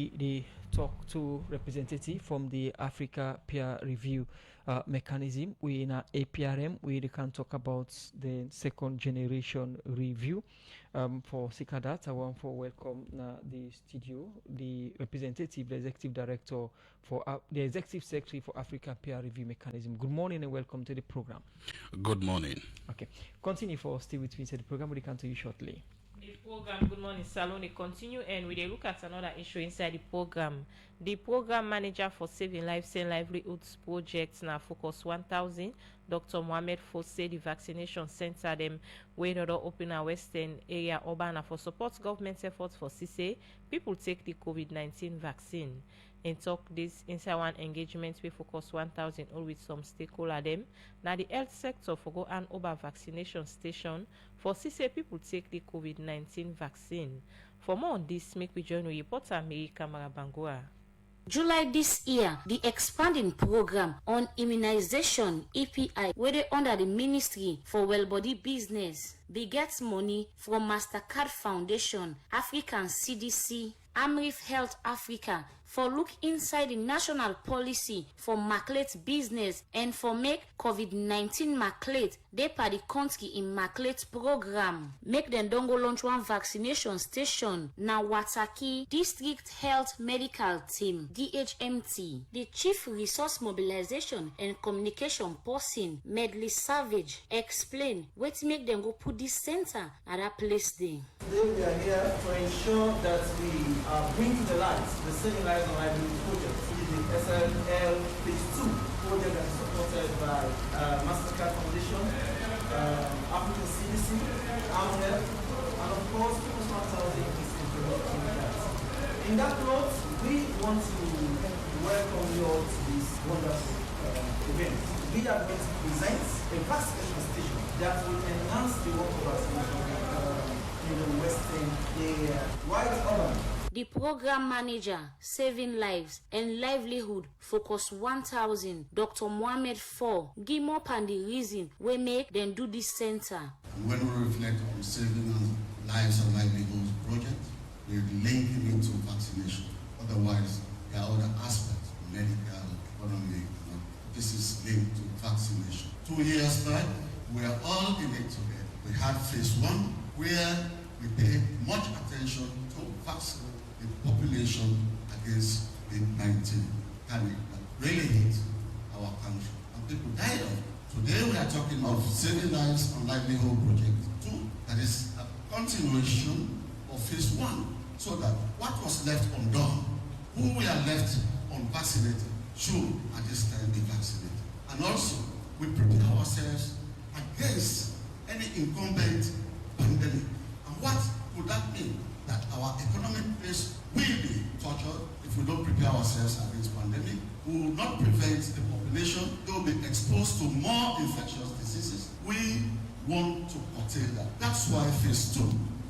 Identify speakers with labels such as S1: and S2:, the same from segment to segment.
S1: They talk to representative from the Africa peer review mechanism. We in our APRM, we can talk about the second generation review for SICADAT. I want to welcome the studio, the representative, the executive director for the executive secretary for Africa peer review mechanism. Good morning and welcome to the program.
S2: Good morning.
S1: Okay, continue for stay with me. So the program will come to you shortly.
S3: The program, good morning, Salone, continue, and we look at another issue inside the program. The program manager for Saving Lives and Livelihoods project now focus 1,000. Dr. Mohamed say the vaccination center them where they open a western area urban for support government efforts for CC. People take the COVID-19 vaccine. And talk this inside one engagement we focus 1,000 all with some stakeholder them. Now the health sector for go and over vaccination station for CC people take the COVID-19 vaccine. For more on this, make we join with reporter Mary Kamara Bangura.
S4: July this year, the expanding program on immunization (EPI), where they under the Ministry for Well-Body Business, they get money from Mastercard Foundation, African CDC, Amref Health Africa for look inside the national policy for Marklet business and for make COVID-19 Marklet they per the country in Marklet program. Make them don't go launch one vaccination station now Wataki District Health Medical Team DHMT. The Chief Resource Mobilization and Communication person Medley Savage explain what make them go put this center at that place there.
S5: Today we are here to ensure that we bring to the light the Saving Lives and Livelihoods project, which is the SLL Phase 2 project that is supported by Mastercard Foundation, African CDC, AMREF, and of course, People's 1,000 is implementing that. In that note, we want to welcome you all to this wonderful event. We are going to present a vaccination station that will enhance the work of vaccination in the Western area. White urban.
S4: The program manager, Saving Lives and Livelihood, focus 1,000. Dr. Mohamed 4 give up on the reason we make them do this center.
S6: When we reflect on Saving Lives and Livelihoods project, we're linking into vaccination. Otherwise, there are other aspects, medical, economic. This is linked to vaccination. 2 years back, we are all in it together. We had phase 1, where we paid much attention to vaccinate the population against COVID-19 panic that really hit our country. And people died of it. Today we are talking of Saving Lives and Livelihood Project 2, that is a continuation of phase 1, so that what was left undone, who we are left unvaccinated, should at this time be vaccinated. And also, we prepare ourselves against any incumbent pandemic. And what would that mean? That our economic base will be tortured if we don't prepare ourselves against pandemic. We will not prevent the population. They will be exposed to more infectious diseases. We want to curtail that. That's why phase 2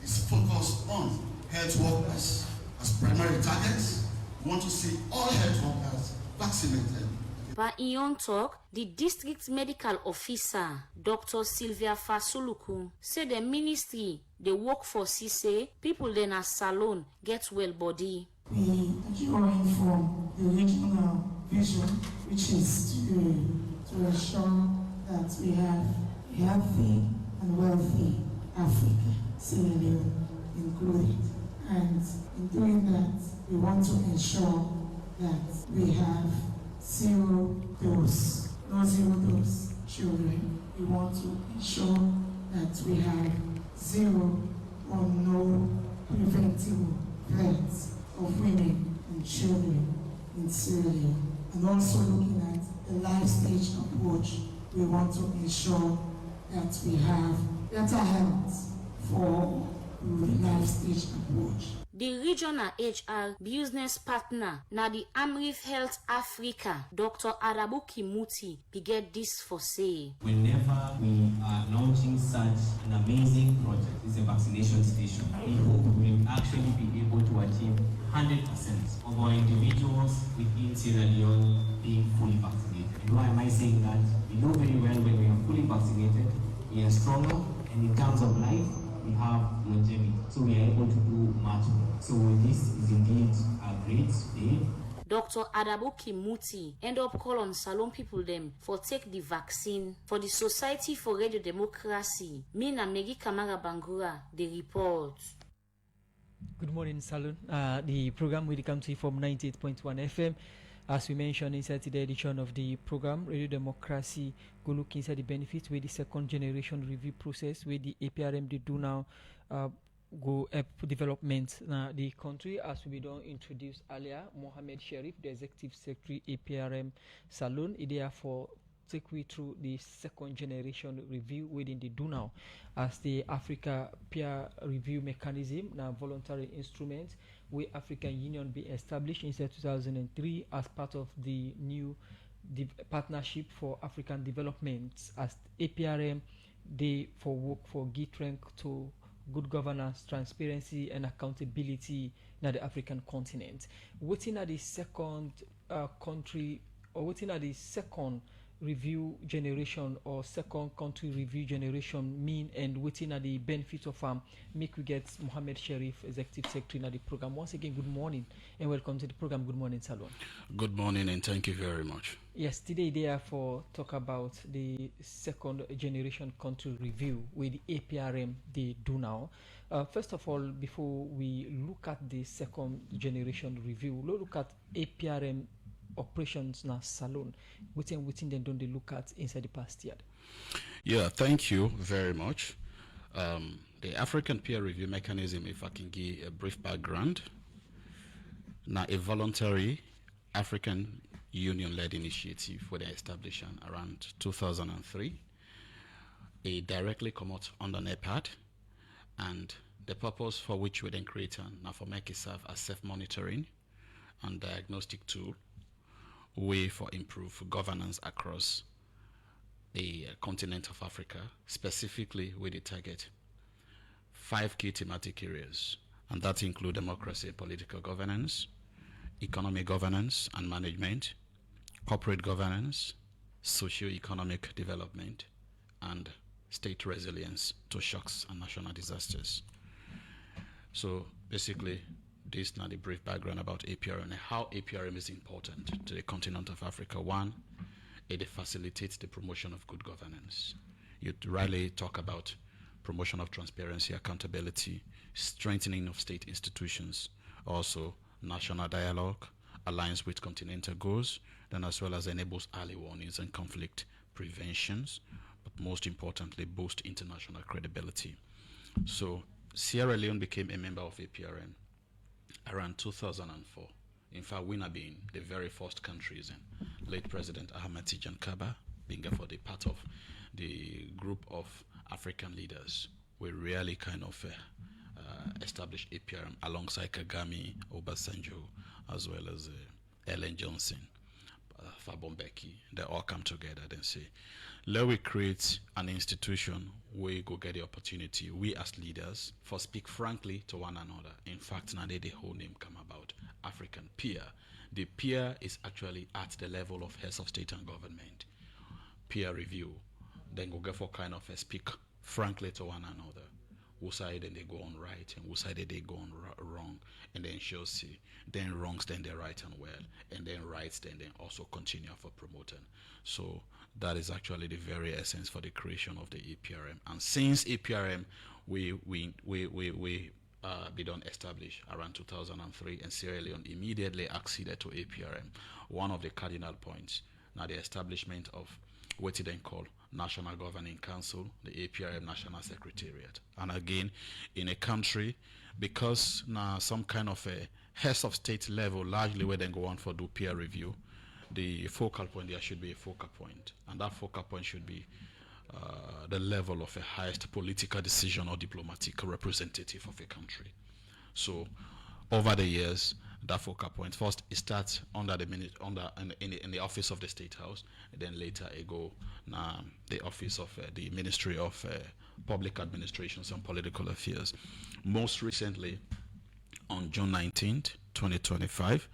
S6: is focused on health workers as primary targets. We want to see all health workers vaccinated.
S4: But in on talk, the district medical officer, Dr. Sylvia Fasuluku, said the ministry, the workforce, say people then a salon get well body.
S7: We are drawing from the regional vision, which is to ensure that we have a healthy and wealthy Africa, Sierra Leone included. And in doing that, we want to ensure that we have zero dose, no zero dose children. We want to ensure that we have zero or no preventable deaths of women and children in Sierra Leone. And also looking at the life stage approach, we want to ensure that we have better health for the life stage approach.
S4: The regional HR business partner, now the Amref Health Africa, Dr. Arabu Kimuti, get this for say.
S8: Whenever we are launching such an amazing project, it's a vaccination station. We hope we will actually be able to achieve 100% of our individuals within Sierra Leone being fully vaccinated. And why am I saying that? We know very well when we are fully vaccinated, we are stronger, and in terms of life, we have longevity, so we are able to do much more. So this is indeed great,
S4: Dr. Adabu Kimuti end up call on Salon people them for take the vaccine for the Society for Radio Democracy. Me na Megi Kamara Bangura, the report.
S1: Good morning, Salon. The program will come to you from 98.1 FM. As we mentioned inside the edition of the program, Radio Democracy go look inside the benefits with the second generation review process with the APRM they do now go help development in the country. As we don't introduce earlier, Mohamed Sharif, the Executive Secretary APRM Salon, is there for take we through the second generation review within the do now as the Africa peer review mechanism, now voluntary instrument where African Union be established in 2003 as part of the new partnership for African development. As APRM they for work for give rank to good governance, transparency and accountability in the African continent. Waiting at the second country or waiting at the second review generation or second country review generation mean and waiting at the benefit of make we get Mohamed Sharif, Executive Secretary in the program. Once again, good morning and welcome to the program. Good morning, Salon.
S2: Good morning and thank you very much.
S1: Yes, today therefore talk about the second generation country review with the APRM they do now. First of all, before we look at the second generation review, we'll look at APRM operations now Salon within them don't they look at inside the past year.
S2: Yeah, thank you very much. The African peer review mechanism, if I can give a brief background, now a voluntary African Union-led initiative where they established around 2003. It directly come out under NEPAD, and the purpose for which we then create now for make it serve as self-monitoring and diagnostic tool way for improve governance across the continent of Africa, specifically with the target 5 key thematic areas, and that include democracy and political governance, economic governance and management, corporate governance, socio-economic development, and state resilience to shocks and national disasters. So basically, this is now the brief background about APRM and how APRM is important to the continent of Africa. One, it facilitates the promotion of good governance. You rightly talk about promotion of transparency, accountability, strengthening of state institutions, also national dialogue, aligns with continental goals, then as well as enables early warnings and conflict preventions, but most importantly, boost international credibility. So Sierra Leone became a member of APRM around 2004. In fact, we have been the very first countries, and late President Ahmed Tijan Kaba being for the part of the group of African leaders. We really kind of established APRM alongside Kagame, Obasanjo, as well as Ellen Johnson, Thabo Mbeki. They all come together and say, let we create an institution where we go get the opportunity, we as leaders, for speak frankly to one another. In fact, now the whole name come about, African peer. The peer is actually at the level of heads of state and government. Peer review, then go get for kind of a speak frankly to one another. Who side then they go on right and who side they go on wrong, and then she'll see, then wrongs then they right and well, and then rights then they also continue for promoting. So that is actually the very essence for the creation of the APRM. And since APRM we done established around 2003, and Sierra Leone immediately acceded to APRM. One of the cardinal points now the establishment of what it then called National Governing Council, the APRM National Secretariat. And again, in a country, because now some kind of a heads of state level, largely where they go on for do peer review, the focal point there should be a focal point. And that focal point should be the level of a highest political decision or diplomatic representative of a country. So over the years, that focal point first it starts under the in the office of the State House, and then later it go the office of the Ministry of Public Administrations and Political Affairs. Most recently, on June 19th, 2025,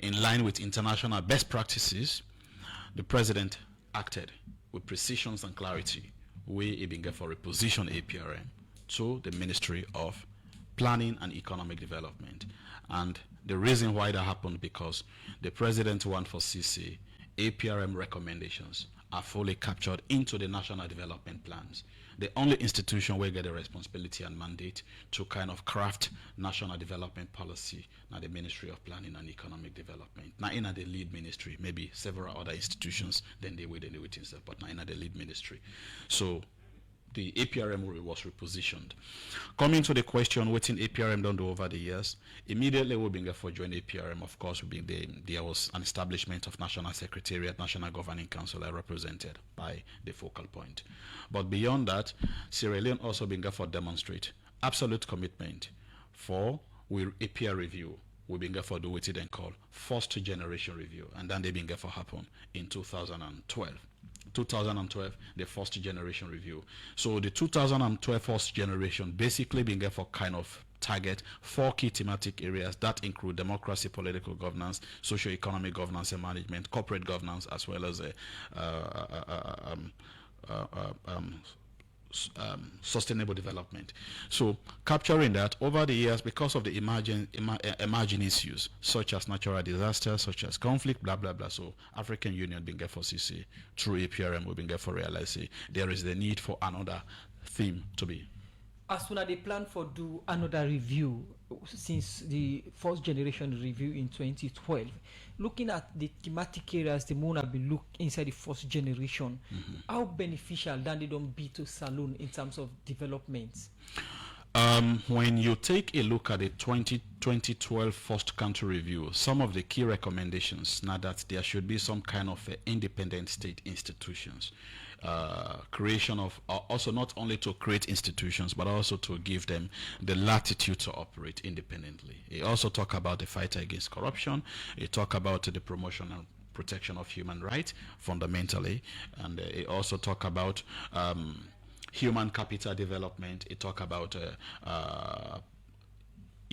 S2: in line with international best practices, the President acted with precision and clarity, where he began for reposition APRM to the Ministry of Planning and Economic Development. And The reason why that happened because the president want for CC, APRM recommendations are fully captured into the national development plans. The only institution where get the responsibility and mandate to kind of craft national development policy now the Ministry of Planning and Economic Development. Now in the lead ministry, maybe several other institutions, then they wait themselves, but now in the lead ministry. So the APRM was repositioned. Coming to the question, what in APRM done do over the years, immediately we began for join APRM. Of course, there was an establishment of National Secretariat, National Governing Council, represented by the focal point. But beyond that, Sierra Leone also began for demonstrate absolute commitment for APR review. We began for do what they then call first generation review, and then they began for happen in 2012. 2012, the first generation review. So the 2012 first generation basically being for kind of target 4 key thematic areas that include democracy, political governance, socio-economic governance and management, corporate governance, as well as sustainable development. So capturing that over the years, because of the emerging issues such as natural disasters, such as conflict, blah blah blah. So African Union being for CC through APRM, we've been for realize there is the need for another theme to be.
S1: As soon as they plan for do another review since the first generation review in 2012, looking at the thematic areas the moon have been looked inside the first generation, how beneficial than they don't be to Saloon in terms of development?
S2: When you take a look at the 2012 first country review, some of the key recommendations now that there should be some kind of independent state institutions. Creation of also not only to create institutions but also to give them the latitude to operate independently. It also talk about the fight against corruption. It talk about the promotion and protection of human rights fundamentally, and it also talk about human capital development. It talk about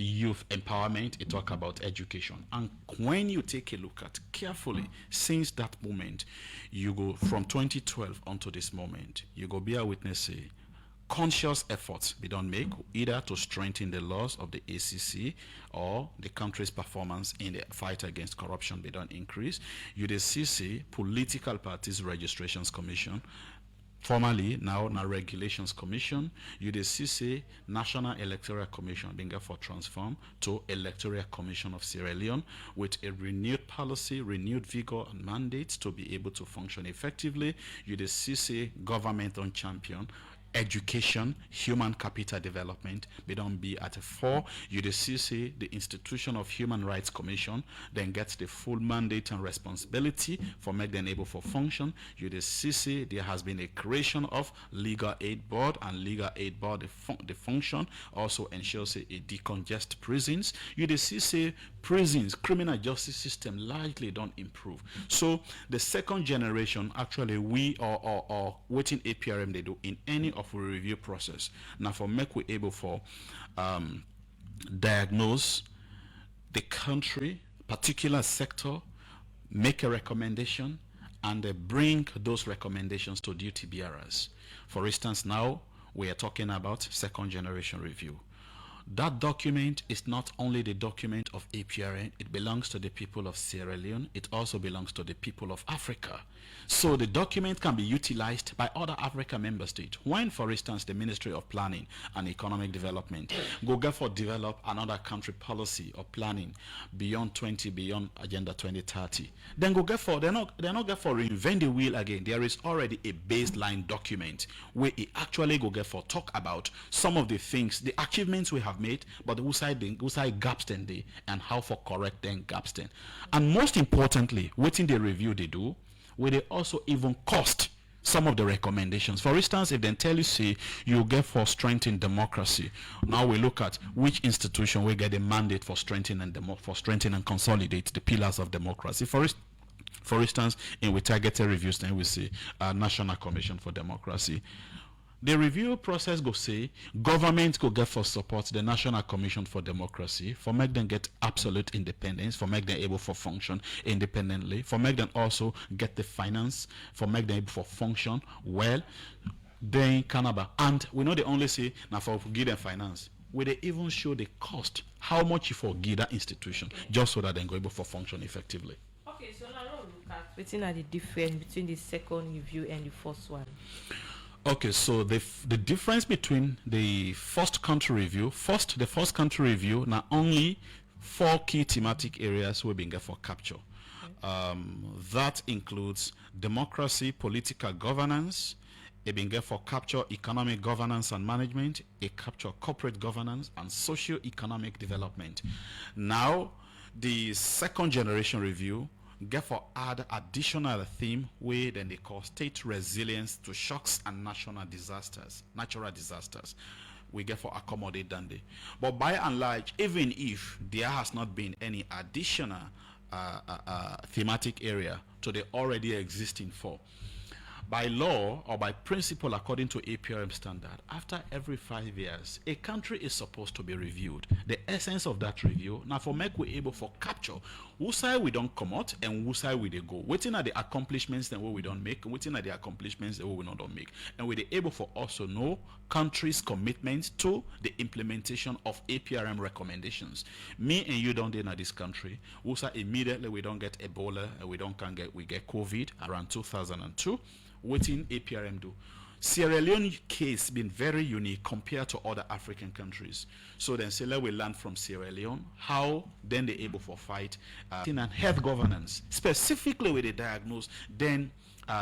S2: youth empowerment. It talk about education. And when you take a look at carefully, since that moment, you go from 2012 onto this moment, you go be a witness conscious efforts we don't make either to strengthen the laws of the ACC or the country's performance in the fight against corruption we don't increase. You the CC Political Parties Registrations Commission, formerly now Regulations Commission. You the CC National Electoral Commission being for transform to Electoral Commission of Sierra Leone with a renewed policy, renewed vigor and mandates to be able to function effectively. You the CC Government on Champion, education, human capital development, they don't be at a 4. You the CC, the Institution of Human Rights Commission, then gets the full mandate and responsibility for make them able for function. You the CC, there has been a creation of Legal Aid Board, and Legal Aid Board, the function also ensures a decongest prisons. You the CC prisons, criminal justice system largely don't improve. So the second generation, actually we are waiting APRM they do in any of a review process. Now for make we able for diagnose the country, particular sector, make a recommendation, and bring those recommendations to duty bearers. For instance, now we are talking about second generation review. That document is not only the document of APRM, it belongs to the people of Sierra Leone, it also belongs to the people of Africa. So the document can be utilized by other African member states. When, for instance, the Ministry of Planning and Economic Development go get for develop another country policy or planning beyond Agenda 2030, then go get for, they're not get for reinvent the wheel again. There is already a baseline document where it actually go get for talk about some of the things, the achievements we have made, but who side gaps then they and how for correct then gaps then. And most importantly, waiting the review they do, where they also even cost some of the recommendations. For instance, if they tell you say you get for strengthening democracy, now we look at which institution will get a mandate for strengthening and consolidate the pillars of democracy. For instance, in we targeted reviews, then we see National Commission for Democracy. The review process go say government go get for support the National Commission for Democracy for make them get absolute independence, for make them able for function independently, for make them also get the finance, for make them able for function well. Then Canada, and we know they only say now for give them finance. where they even show the cost, how much you forgive that institution, just so that they go able to function effectively.
S3: Okay, so now let's look at what's the difference between the second review and the first one.
S2: Okay, so the difference between the first country review, the first country review, not only 4 key thematic areas we've been for capture. That includes democracy, political governance, a been for capture economic governance and management, a capture corporate governance and socio-economic development. Now, the second generation review get for add additional theme where then they call state resilience to shocks and natural disasters. We get for accommodate than they. But by and large, even if there has not been any additional thematic area to the already existing 4, by law or by principle according to APRM standard, after every 5 years, a country is supposed to be reviewed. The essence of that review, now for make we able for capture who side we don't come out and who side we they go. Waiting at the accomplishments then what we don't make, waiting at the accomplishments that we don't make. And we they able for also know countries' commitment to the implementation of APRM recommendations. Me and you don't in this country, who side immediately we don't get Ebola and we get COVID around 2002. Waiting APRM do. Sierra Leone case been very unique compared to other African countries. So then say let we learn from Sierra Leone how then they able for fight in health governance, specifically with the diagnose then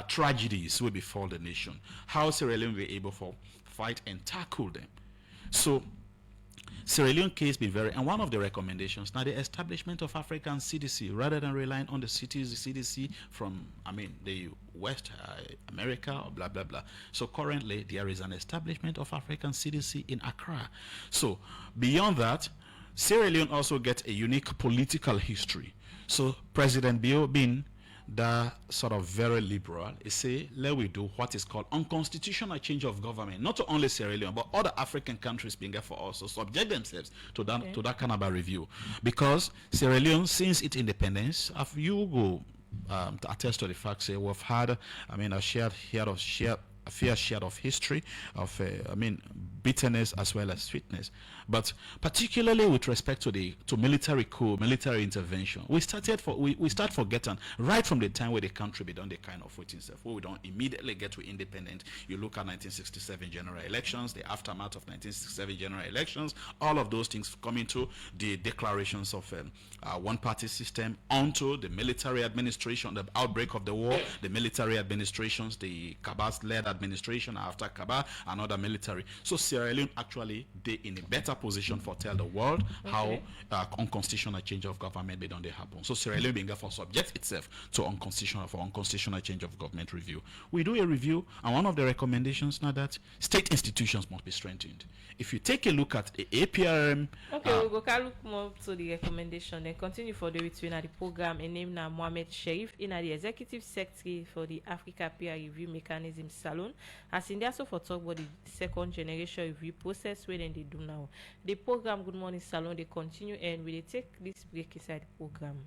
S2: tragedies will befall the nation. How Sierra Leone be able for fight and tackle them. So Sierra Leone case been very, and one of the recommendations now the establishment of African CDC rather than relying on the CDC from the West America or blah blah blah. So currently there is an establishment of African CDC in Accra. So beyond that, Sierra Leone also gets a unique political history. So President Bio being the sort of very liberal, is say let we do what is called unconstitutional change of government. Not only Sierra Leone, but other African countries being there for also subject themselves to that kind of a review. Because Sierra Leone, since its independence, if you go to attest to the fact, say we've had, a fair share of history of bitterness as well as sweetness, but particularly with respect to military coup, military intervention, we start forgetting right from the time where the country be done the kind of waiting stuff where we don't immediately get to independent. You look at 1967 general elections, the aftermath of 1967 general elections, all of those things coming to the declarations of one-party system, onto the military administration, the outbreak of the war, the military administrations, the Kabas-led administration after Kaba, and other military. So Sierra Leone actually they in a better position for tell the world how unconstitutional change of government they don't they happen. So Sierra Leone being for subject itself to unconstitutional change of government review. We do a review, and one of the recommendations now that state institutions must be strengthened. If you take a look at the APRM,
S3: we'll go look more to the recommendation and continue for the between the program. And name now Mohamed Sherif in the executive secretary for the Africa Peer Review Mechanism Salon. As in there also for talk about the second generation review process where they do now. The program Good Morning Salon they continue and we take this break inside the program.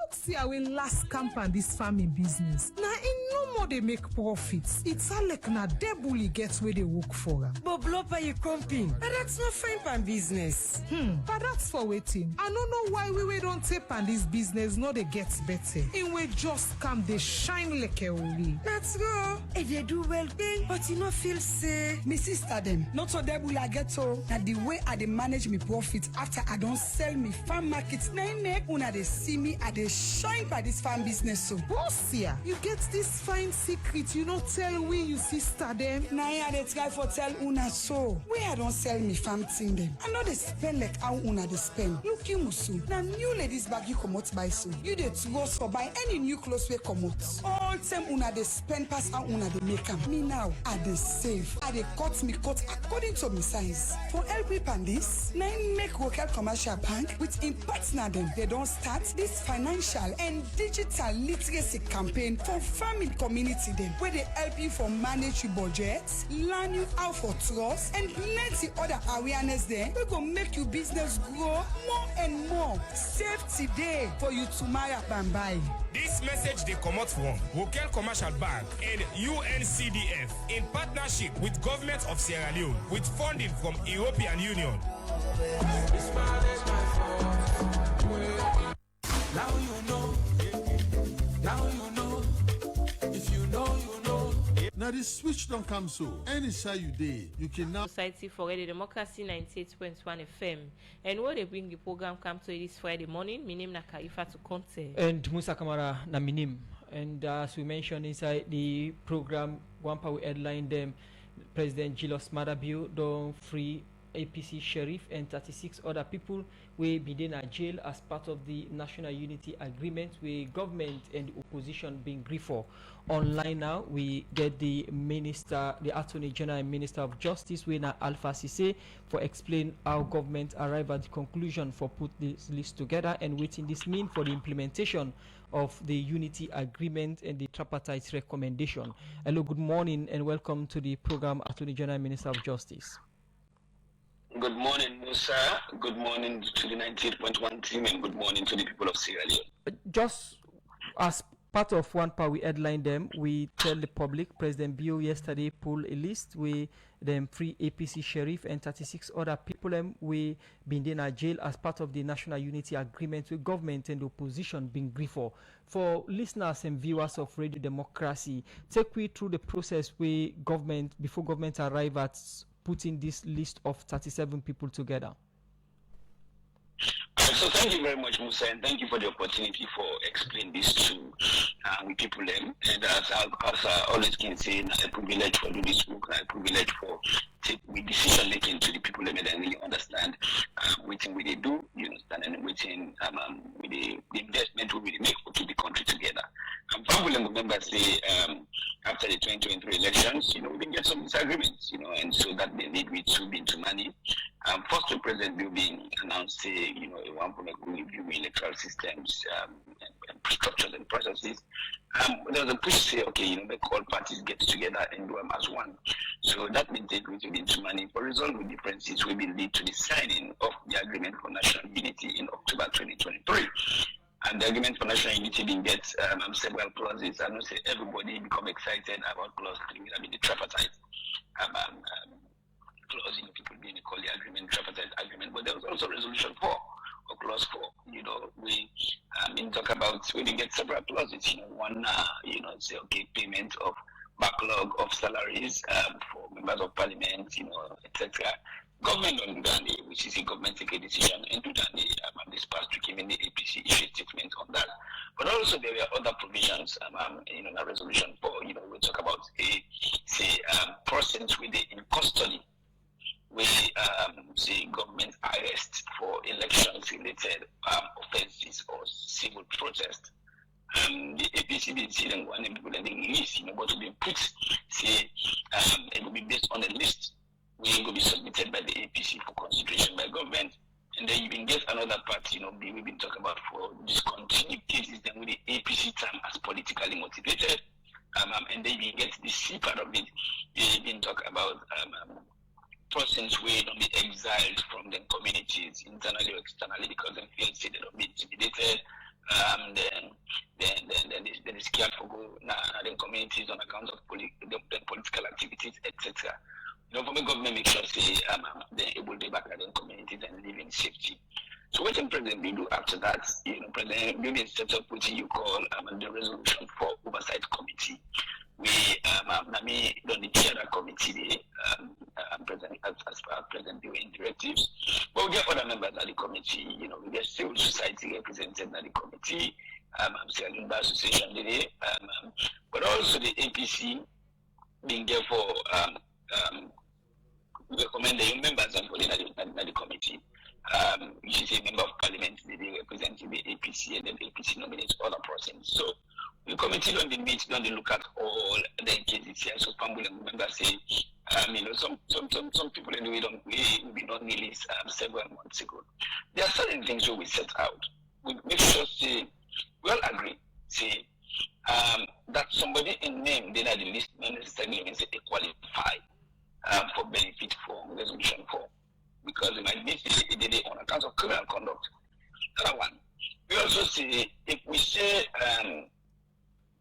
S9: Look, see how we last camp on this farming business. Now, in no more they make profits. It's all like na debully gets where they work for them.
S10: But blopper you comping. And that's not fine pan business.
S9: But that's for waiting. I don't know why we don't take on this business. No, they get better. And we just come, they shine like a woolly.
S10: Let's go. If they do well, then, but you not feel say, me sister them. Not so debully I get so that the way I they manage me profit after I don't sell me farm markets. Now make una they see me at the shine by this farm business so.
S9: Boss here, you get this fine secret, you don't tell we you sister them.
S10: Now I they try for tell una so. We I don't sell me farm thing them. I know they spend like how una they spend. Look you musu. Now new ladies bag you come out by so. You they to go so buy any new clothes we come out. All time una they spend pass how una they make them. Me now I they save. I they cut me cut according to me size. For LP pan this, now make local commercial bank with in partner them. They don't start this financial and digital literacy campaign for farming community them where they help you for manage your budget, learn you how for trust and plenty other awareness there. We go make your business grow more and more. Save today for you tomorrow and buy.
S11: This message they come out from Coquel Commercial Bank, and UNCDF in partnership with Government of Sierra Leone with funding from European Union.
S12: Now you know. Now you know. If you know, you know.
S13: Now the switch don't come so. Any side you day, you can now.
S3: Society for Radio Democracy 98.1 FM. And when they bring the program come to this Friday morning, my name is Kaifa to Conte.
S1: And Musa Kamara na minim. And as we mentioned inside the program, one power headline them, President Julius Maada don't free APC sheriff and 36 other people will be in a jail as part of the National Unity Agreement with government and opposition being briefed for. Online now, we get the Minister, the Attorney General and Minister of Justice, Wena Alpha Sise, for explain how government arrived at the conclusion for put this list together and waiting this mean for the implementation of the Unity Agreement and the tripartite recommendation. Hello, good morning and welcome to the program, Attorney General and Minister of Justice.
S14: Good morning, Musa. Good morning to the 98.1 team and good morning to the people of Sierra Leone.
S1: Just as part of one part we headline them, we tell the public President Bio yesterday pulled a list with them free APC sheriff and 36 other people we been in a jail as part of the National Unity Agreement with government and opposition being briefed for. For listeners and viewers of Radio Democracy, take we through the process where government, before government arrive at putting this list of 37 people together.
S14: So thank you very much, Musa, and thank you for the opportunity for explaining this to people. And as I always can say, it's a privilege for do this book, a privilege for take decision making to the people that really understand waiting we they do, you understand, and waiting with the investment we will make to the country together. Probably remember say after the 2023 elections, we can get some disagreements, and so that they need we to be into money. First, the president will be announced, a one point review electoral systems and structures and processes. There was a push to say, okay, make all parties get together and do them as one. So that means they're going to be into money for resolving differences will be lead to the signing of the agreement for national unity in October 2023. And the agreement for national unity didn't get several clauses. I know say everybody become excited about clause 3, I mean the tripartite clause, people being called the agreement, tripartite agreement, but there was also resolution 4 or clause 4. We talk about we didn't get several clauses. One say okay, payment of backlog of salaries for members of parliament, etc. Government don't do that, which is a government take a decision and do that. This past week, even the APC issued statement on that. But also there were other provisions, in a resolution 4. We talk about persons with in custody. We say government arrest for elections related offenses or civil protest. The APC didn't see them one people and they release, but to be put, it will be based on a list which will be submitted by the APC for consideration by government. And then you can get another part, we've been talking about for discontinued cases, then with the APC term as politically motivated. And then you can get the C part of it, you've been talking about persons who don't be exiled from their communities internally or externally because they feel say they don't be intimidated. Then they scared for go the communities on account of political activities, etc. For me, government make sure say they're able to back at their communities and live in safety. So what the president will do after that, president will be set up what you call the resolution for oversight committee. We don't the chair that committee president as president doing directives. But we get other members of the committee, we get civil society represented in the committee, Sierra Leone Bar Association today, but also the APC being there for we recommend the members and put in the committee. Which is a member of parliament, they representing the APC, and then the APC nominates other persons. So the committee don't meet, don't look at all the cases here. So Pambul and members say, some people in the way we don't release several months ago. There are certain things we set out. We make sure we all agree, that somebody in name they are the list not necessarily means they qualify for benefit for resolution 4. Because it might be on account of criminal conduct. Another one. We also say if we say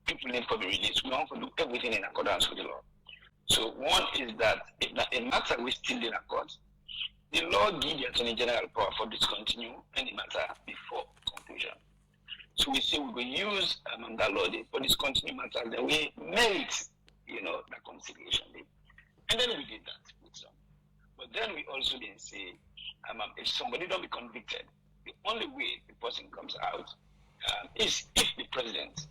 S14: people need to be released. We want to do everything in accordance with the law. So one is that if a matter we still in a court, the law gives the Attorney General power for discontinue any matter before conclusion. So we say we will use that law for discontinue matters, then we merit, the conciliation day. And then we did that with some. But then we also didn't say, if somebody don't be convicted, the only way the person comes out is if the president,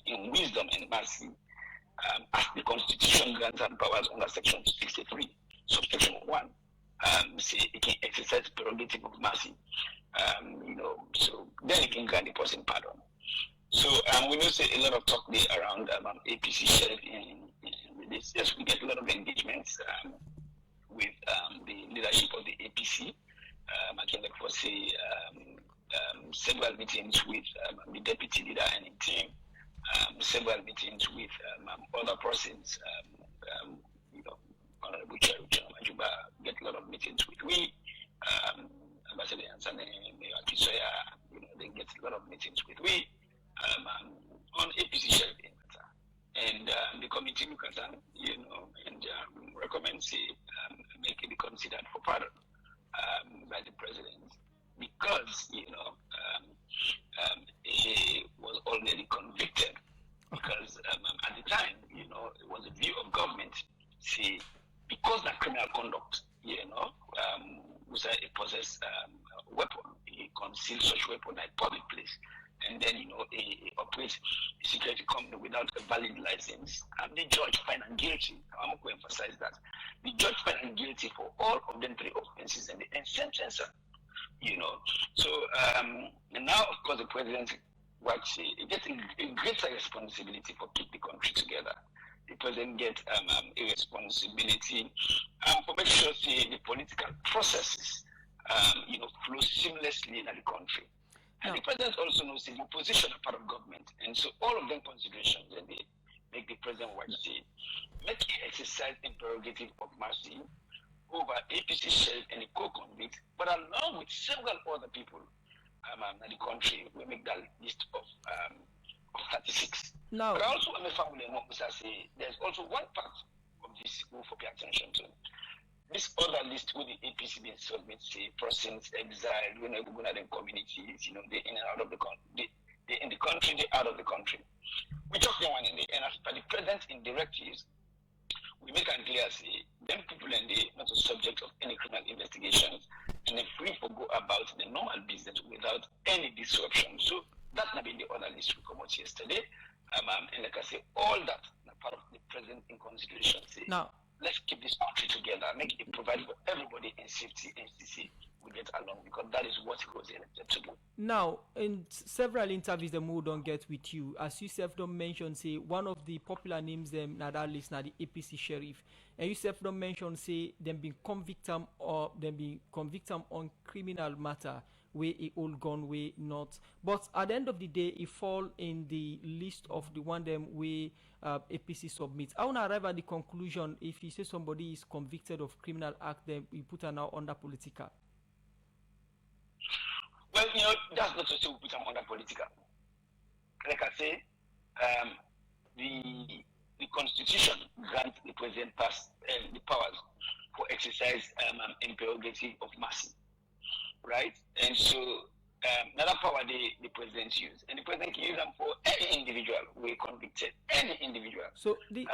S14: in wisdom and mercy, as the Constitution grants and powers under Section 63, subsection 1, say it can exercise prerogative of mercy, so then it can grant the person pardon. So we know say a lot of talk there around APC sheriff in this. Yes, we get a lot of engagements with the leadership of the APC. I can look for say several meetings with the deputy leader and his team, several meetings with other persons, Honorable Chair Majuba, get a lot of meetings with we, Ambassador Ansane, Mayor they get a lot of meetings with we on APC sheriff in matter. And the committee look at them, and recommend say make it considered for pardon by the president because he was already convicted because at the time it was a view of government see because that criminal conduct we say he possessed a weapon, he concealed such weapon at public place, and then he operates a security company without a valid license, and the judge found him guilty. I'm going to emphasize that the judge found him guilty for all of them 3 offenses and sentenced him. So and now of course the president he gets a greater responsibility for keep the country together. The president gets a responsibility for make sure the political processes flow seamlessly in the country. And the president also knows the opposition are part of government, and so all of them considerations and they make the president make it exercise the prerogative of mercy over APC sheriff and the co-convict, but along with several other people in the country, we make that list of 36.
S1: Now,
S14: but I also want to family say there's also one part of this we for pay attention to. This other list with the APC being submitted, say persons exiled, when they go to their communities, they in and out of the country, they in the country, they out of the country. We talk them one in the and as per the present in directives, we make it clear say them people and they not a subject of any criminal investigations and they're free to go about the normal business without any disruption. So that may be the other list we come out yesterday. And like I say, all that part of the present in consideration say now let's keep this country together, make it provide for everybody in safety and CC we get along because that is what he was elected to do.
S1: Now, in several interviews the mood don't get with you, as you self don't mention, say one of the popular names them na that list na the APC sheriff, and you self don't mention say them being convicted or them being convicted on criminal matter where it all gone way not. But at the end of the day, it fall in the list of the one them way APC submits. I want to arrive at the conclusion if you say somebody is convicted of criminal act, then you put her now under political.
S14: Well, that's not to say we put them under political. Like I say, the Constitution grants the president the powers for exercise and prerogative of mercy, right? And so another power the president use, and the president can use them for any individual we convicted, any individual.
S1: So the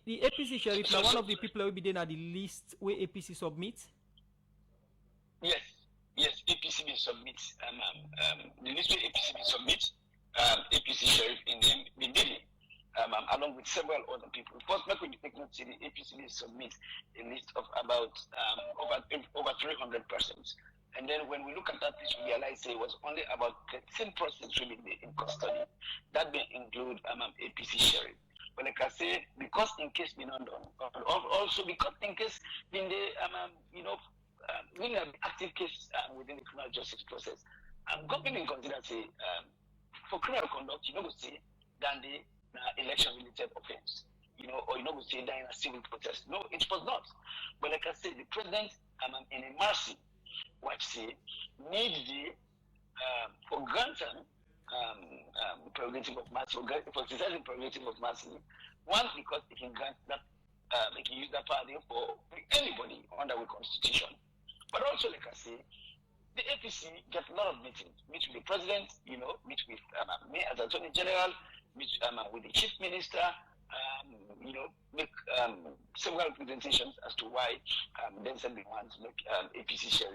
S1: APC sheriff now one of the people who will be there at the list where APC submits.
S14: Yes, APC will submit. The list where APC will submit, APC sheriff in the meeting, along with several other people. First, make we take note the APC will submit a list of about over 300 persons. And then when we look at that list, we realize it was only about 13 persons really in custody. That may include APC sheriff. But like I say, because in case we not done, also because in case in the we have active case within the criminal justice process, government consider say for criminal conduct, you know, go say than the election-related offense, or you know, go say that in a civil protest. No, it was not. But like I said, the president, in a mercy, what say needs the for granting the prerogative of mercy, for exercising prerogative of mercy. One, because it can grant that, it can use that power for anybody under the constitution. But also, like I say, the APC get a lot of meetings, meet with the president, meet with me as Attorney General, meet with the Chief Minister, make several presentations as to why then we want to make APC share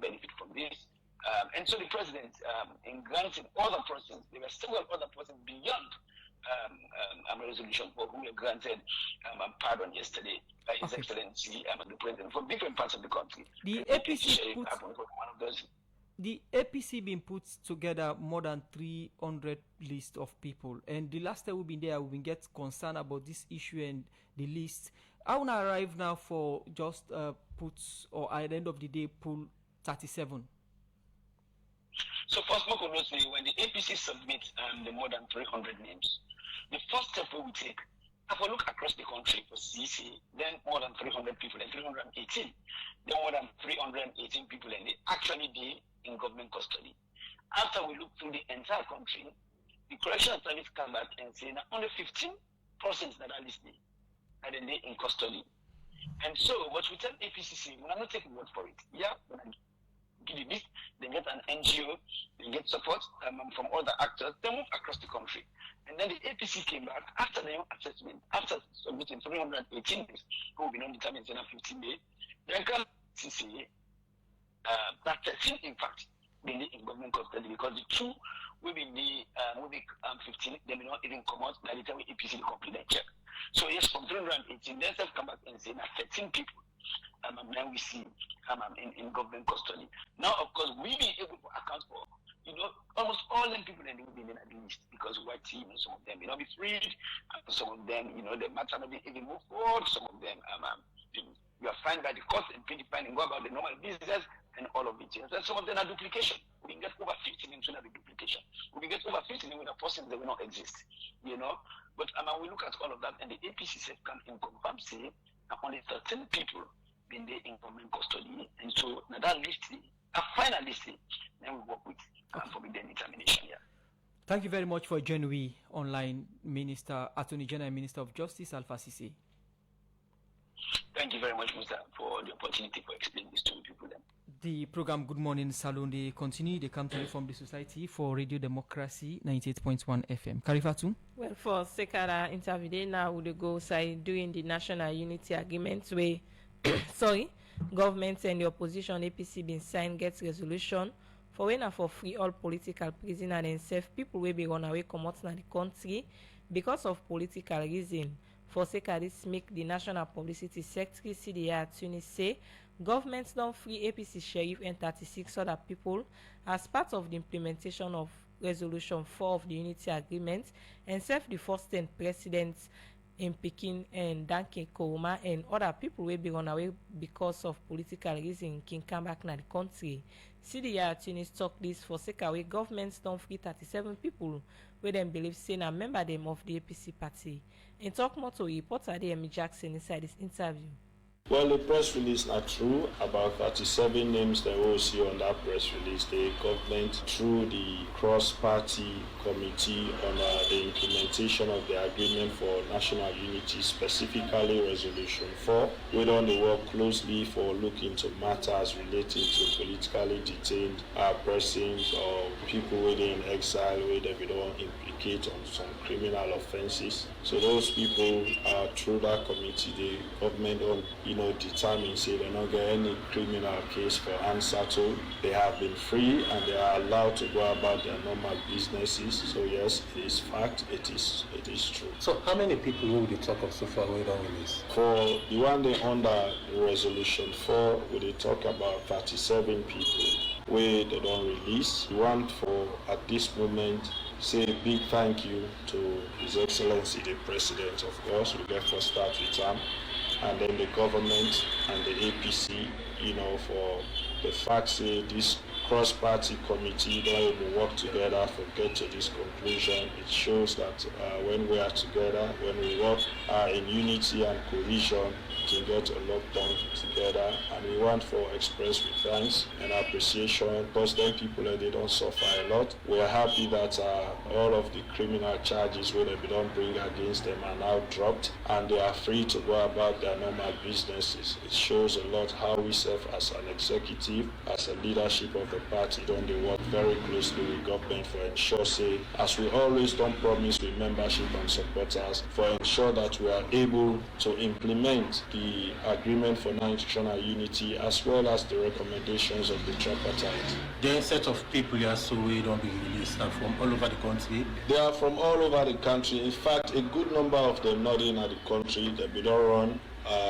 S14: benefit from this. And so the president, in granting other persons, there were several other persons beyond a resolution for who were granted pardon yesterday by His Excellency the President from different parts of the country.
S1: The APC been put together more than 300 list of people, and the last time we've been there, we've been get concerned about this issue and the list. I want to arrive now for just put, or at the end of the day, pull 37.
S14: So first, when the APC submit the more than 300 names, the first step we will take, have a look across the country for CC, then more than 300 people, and 318, then more than 318 people, and they actually be in government custody. After we look through the entire country, the correctional service come back and say that only 15% that are listed are then in custody. And so what we tell APCC, we're not taking word for it. Yeah, when I give you this, they get an NGO, they get support from other actors, they move across the country. And then the APC came back after the assessment, after submitting 318 days, who will be non-determined in 15 days, then come CC that 13, in fact, being in government custody, because the two will be 15, they may not even come out by the time we APC complete their check. So yes, from 318, then they've come back and say that 13 people now we see in government custody. Now, of course, we be able to account for almost all them people that will be in at least, because white team, some of them may not be freed, some of them, the matter not be even move forward, some of them you are fined by the court and pay the fine and go about the normal business and all of it. And some of them are duplication. We can get over 15 into the duplication. We can get over 15 with a person that will not exist, But we look at all of that, and the APC said can confirm say that only 13 people been there in government custody, and so now that list, a final list, then we work with for the determination. Yeah.
S1: Thank you very much for joining me online, Minister, Attorney General, Minister of Justice, Alpha Sisi.
S14: Thank you very much, Mr., for the opportunity for explaining this to people. Then.
S1: The program Good Morning Saloon, they continue. They come to you from the Society for Radio Democracy, 98.1 FM. Karifatu?
S3: Well, for Sekara interview now, we go side doing the National Unity Agreement where, government and the opposition APC been signed gets resolution for when for free all political prisoners and safe people will be run away come out in the country because of political reason. For this make the National Publicity Secretary CDA Tunis say government don't free APC sheriff and 36 other people as part of the implementation of Resolution 4 of the Unity Agreement, and serve the first 10 presidents in Peking and Danke Koroma and other people will be run away because of political reason can come back in the country. CDA Tunis talk this for away governments don't free 37 people where them believe saying a member them of the APC party. In talk more to reporter Amy Jackson inside this interview.
S15: Well, the press release are true. About 37 names that we'll see on that press release. The government, through the cross-party committee on the implementation of the agreement for national unity, specifically Resolution 4, we don't work closely for looking into matters relating to politically detained persons or people within exile where they don't implicate on some criminal offenses. So those people, through that committee, the government on determined say they don't get any criminal case for unsettled. They have been free and they are allowed to go about their normal businesses. So yes, it is fact, it is true.
S16: So how many people will they talk of so far we don't release?
S15: For the one day under Resolution 4, we they talk about 37 people where they don't release. We want for at this moment say a big thank you to His Excellency the President, of course. We therefore start with him. And then the government and the APC, for the fact that this cross-party committee don't even work together for get to this conclusion. It shows that when we are together, when we work in unity and cohesion can get a lot done together, and we want for express with thanks and appreciation, because then people they don't suffer a lot. We are happy that all of the criminal charges where they don't bring against them are now dropped, and they are free to go about their normal businesses. It shows a lot how we serve as an executive, as a leadership of the party, don't they work very closely with government for ensure, say, as we always don't promise with membership and supporters, for ensure that we are able to implement the agreement for national unity as well as the recommendations of the tripartite.
S16: There are a set of people here so we don't be released and from all over the country.
S15: They are from all over the country. In fact, a good number of them not in the country. They be don't run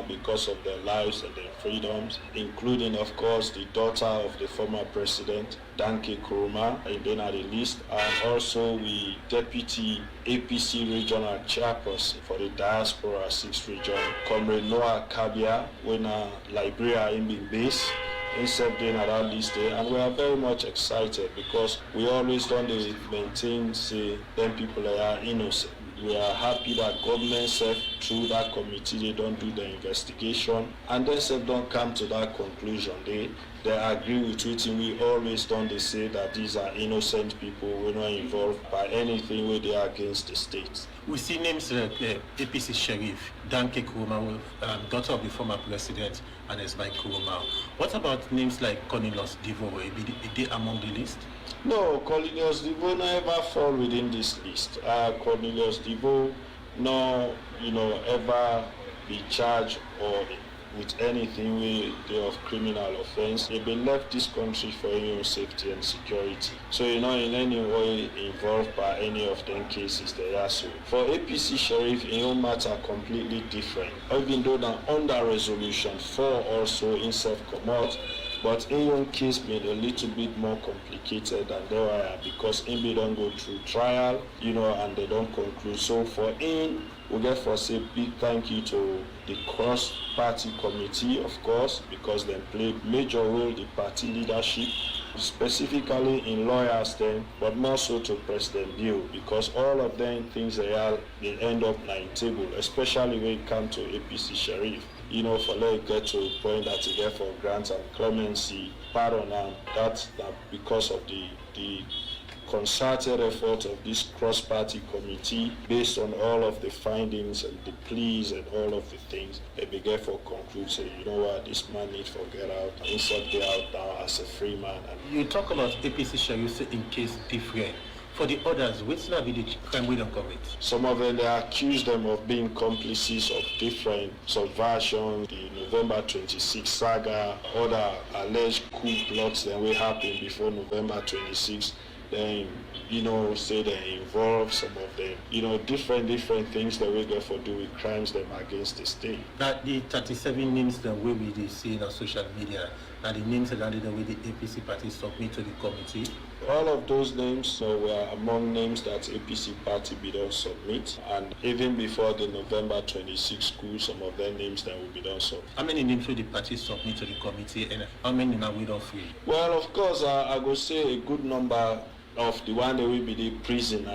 S15: because of their lives and their freedoms, including, of course, the daughter of the former president, Danke Kuruma, in the list, and also the deputy APC regional chairperson for the diaspora 6th region, Comrade Noah Kabia, when Liberia in being based. Instead being at our list there, and we are very much excited because we always don't maintain, say, them people are innocent. We are happy that government said through that committee they don't do the investigation, and then said don't come to that conclusion. They agree with it, and we always don't they say that these are innocent people, we're not involved by anything where they are against the state.
S16: We see names like APC Sheriff, Danke Kuruma, daughter of the former president, and Esbai Kuruma. What about names like Cornelius Divo? Are they among the list?
S15: No, Cornelius Divo never fall within this list. Cornelius Divo no, ever be charged or with anything of criminal offense. They been left this country for your own safety and security. So in any way involved by any of them cases they are so. For APC Sheriff, in your matter completely different. Even though that under resolution 4 also in self-commot, but in your case made a little bit more complicated than they were because they don't go through trial, and they don't conclude. So for we get for say big thank you to the cross-party committee, of course, because they played major role in the party leadership, specifically in lawyers then, but more so to President Bill, because all of them things they end up nine table, especially when it comes to APC Sheriff. For let it get to a point that you get for grants and clemency, pardon, and that's because of the concerted effort of this cross-party committee based on all of the findings and the pleas and all of the things. They began for conclude, say, this man needs to get out, instead get out now as a free man. And
S16: you talk about APC Sheriff in case different. For the others, which will be the crime we don't commit?
S15: Some of them, they accuse them of being complices of different subversions, the November 26 saga, other alleged coup plots that will happen before November 26. Then, say they involve some of them, different things that we get for do with crimes them against the state.
S16: That the 37 names that we will see on social media, and the names that the way the APC party submit to the committee.
S15: All of those names were among names that APC party be done submit, and even before the November 26 school, some of their names that will be done submit.
S16: How many names will the party submit to the committee, and how many now we don't free?
S15: Well, of course, I go say a good number of the one that will be the prisoner.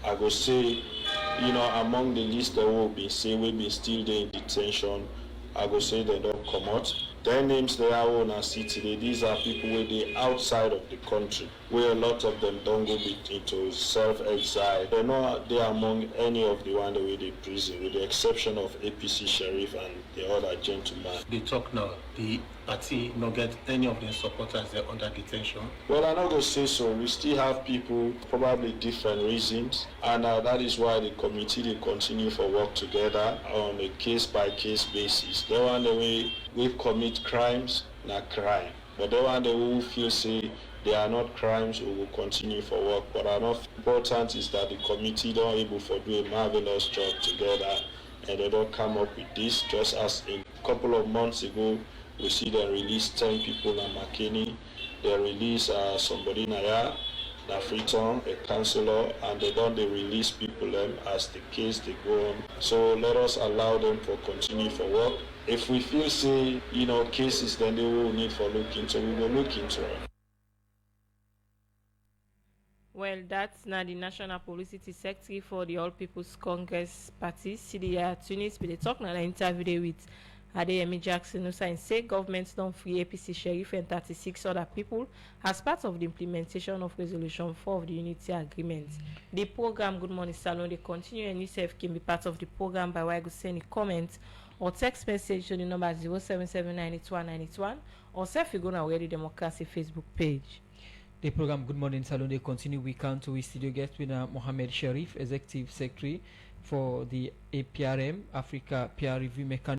S15: I go say, among the list that will be still there in detention, I go say they don't come out. Their names they are on a city. These are people where they outside of the country, where a lot of them don't go into self-exile. They're not there among any of the one that were the prison, with the exception of APC Sheriff and the other gentleman.
S16: They talk now, the party not get any of their supporters there under detention?
S15: Well, I'm not going to say so. We still have people, probably different reasons, and that is why the committee, they continue for work together on a case-by-case basis. The one that we commit crimes, not crime. But the one that we feel say they are not crimes, we will continue for work. But enough important is that the committee don't able to do a marvelous job together, and they don't come up with this. Just as a couple of months ago, we see they release 10 people in McKinney. They release somebody Naya, na Freetown, a councillor, and they release people as the case they go on. So let us allow them to continue for work. If we feel say, cases then they will need for look into, we will look into it.
S3: Well, that's now the National Publicity Secretary for the All People's Congress Party, CDR Tunis, but they talk now an interview with Adeyemi Jackson Hussein say government don free APC Sheriff and 36 other people as part of the implementation of Resolution 4 of the Unity Agreement. The program Good Morning Salon they continue, and yourself can be part of the program by way of sending comments or text message to the number 077921981 or self you go now Already Democracy Facebook page.
S1: The program Good Morning Salon they continue. We come to we studio guest with Mohamed Sharif, Executive Secretary for the APRM Africa Peer Review Mechanism.